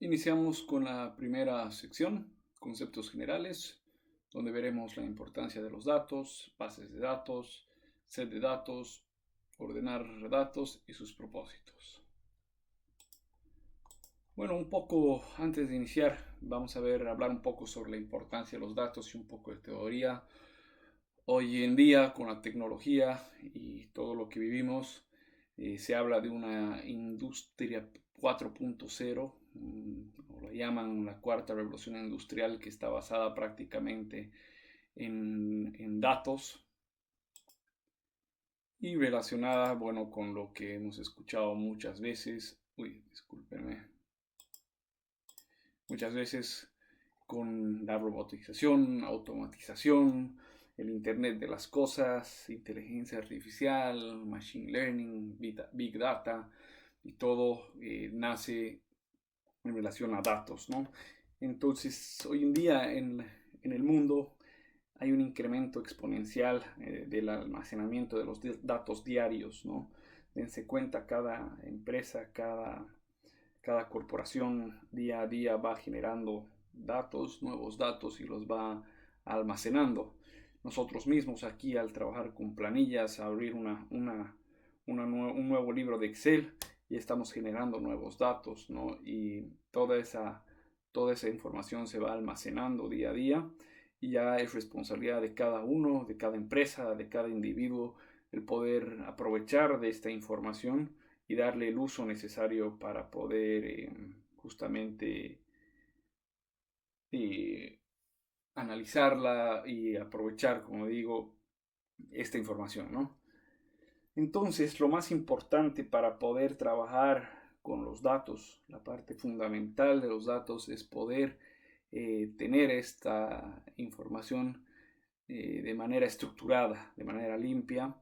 Iniciamos con la primera sección, conceptos generales, donde veremos la importancia de los datos, bases de datos, set de datos, ordenar datos y sus propósitos. Bueno, un poco antes de iniciar, vamos a hablar un poco sobre la importancia de los datos y un poco de teoría. Hoy en día, con la tecnología y todo lo que vivimos, se habla de una industria 4.0, o la llaman la cuarta revolución industrial, que está basada prácticamente en datos y relacionada, bueno, con lo que hemos escuchado muchas veces, discúlpenme, muchas veces con la robotización, automatización, el Internet de las cosas, inteligencia artificial, machine learning, big data, y todo nace en relación a datos, ¿no? Entonces, hoy en día en el mundo hay un incremento exponencial del almacenamiento de los datos diarios, ¿no? Dense cuenta, cada empresa, cada corporación día a día va generando datos, nuevos datos y los va almacenando. Nosotros mismos aquí al trabajar con planillas, abrir un nuevo libro de Excel y estamos generando nuevos datos, ¿no? Y toda esa información se va almacenando día a día y ya es responsabilidad de cada uno, de cada empresa, de cada individuo el poder aprovechar de esta información y darle el uso necesario para poder justamente eh, analizarla y aprovechar, como digo, esta información, ¿no? Entonces, lo más importante para poder trabajar con los datos, la parte fundamental de los datos es poder tener esta información de manera estructurada, de manera limpia,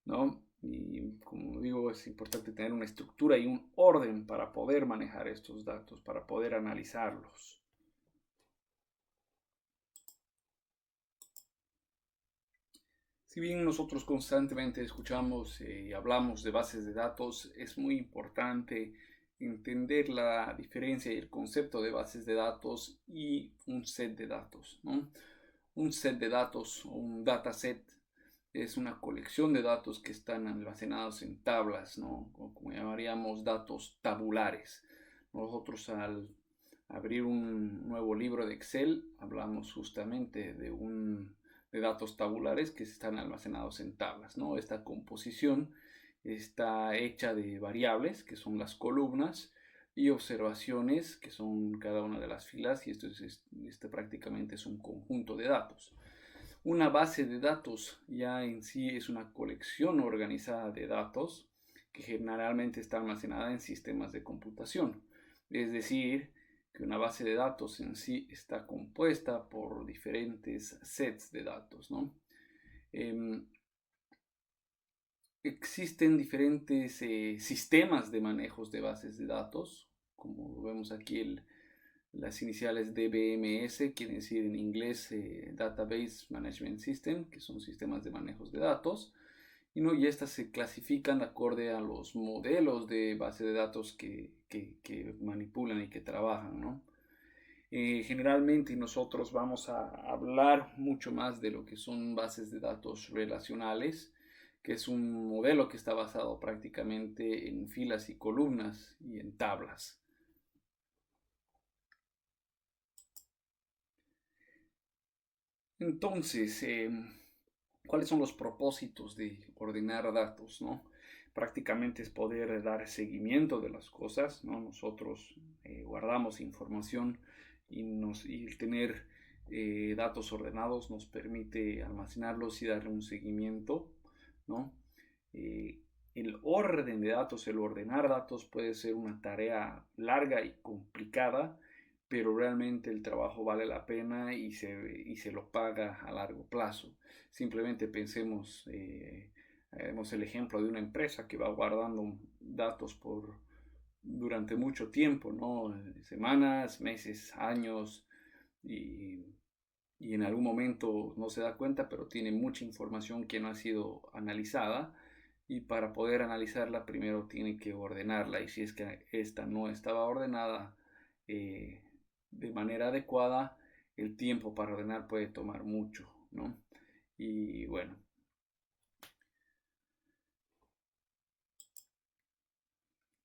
¿no? Y como digo, es importante tener una estructura y un orden para poder manejar estos datos, para poder analizarlos. Si bien nosotros constantemente escuchamos y hablamos de bases de datos, es muy importante entender la diferencia y el concepto de bases de datos y un set de datos, ¿no? Un set de datos o un dataset es una colección de datos que están almacenados en tablas, ¿no? O como llamaríamos datos tabulares. Nosotros al abrir un nuevo libro de Excel hablamos justamente de datos tabulares que están almacenados en tablas, ¿no? Esta composición está hecha de variables, que son las columnas, y observaciones, que son cada una de las filas, y esto prácticamente es un conjunto de datos. Una base de datos ya en sí es una colección organizada de datos que generalmente está almacenada en sistemas de computación. Es decir, que una base de datos en sí está compuesta por diferentes sets de datos, ¿no? Existen diferentes sistemas de manejos de bases de datos, como vemos aquí las iniciales DBMS, quieren decir en inglés Database Management System, que son sistemas de manejos de datos, y estas se clasifican acorde a los modelos de base de datos que manipulan y que trabajan, ¿no? Generalmente nosotros vamos a hablar mucho más de lo que son bases de datos relacionales, que es un modelo que está basado prácticamente en filas y columnas y en tablas. Entonces, ¿cuáles son los propósitos de ordenar datos, no? Prácticamente es poder dar seguimiento de las cosas, ¿no? Nosotros guardamos información y el tener datos ordenados nos permite almacenarlos y darle un seguimiento, ¿no? Eh, el orden de datos, el ordenar datos puede ser una tarea larga y complicada, pero realmente el trabajo vale la pena y se lo paga a largo plazo. Simplemente pensemos, haremos el ejemplo de una empresa que va guardando datos durante mucho tiempo, ¿no? Semanas, meses, años, y, y en algún momento no se da cuenta, pero tiene mucha información que no ha sido analizada. Y para poder analizarla primero tiene que ordenarla, y si es que esta no estaba ordenada, de manera adecuada, el tiempo para ordenar puede tomar mucho, ¿no? Y bueno,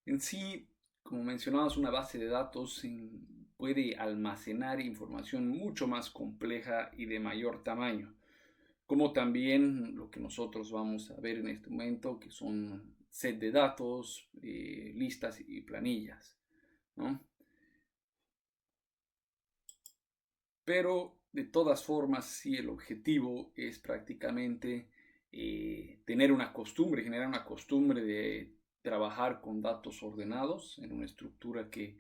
en sí, como mencionabas, una base de datos puede almacenar información mucho más compleja y de mayor tamaño, como también lo que nosotros vamos a ver en este momento, que son set de datos, listas y planillas, ¿no? Pero de todas formas, sí, el objetivo es prácticamente tener una costumbre, generar una costumbre de trabajar con datos ordenados en una estructura que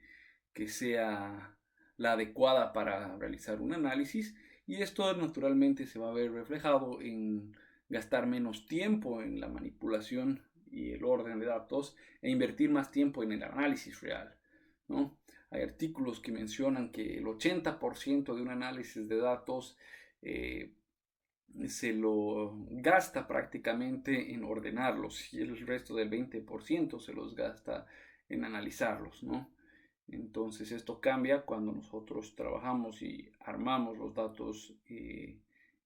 sea la adecuada para realizar un análisis, y esto naturalmente se va a ver reflejado en gastar menos tiempo en la manipulación y el orden de datos e invertir más tiempo en el análisis real, ¿no? Hay artículos que mencionan que el 80% de un análisis de datos eh, se lo gasta prácticamente en ordenarlos y el resto del 20% se los gasta en analizarlos, ¿no? Entonces esto cambia cuando nosotros trabajamos y armamos los datos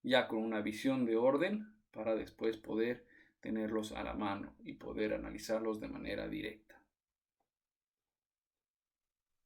ya con una visión de orden para después poder tenerlos a la mano y poder analizarlos de manera directa.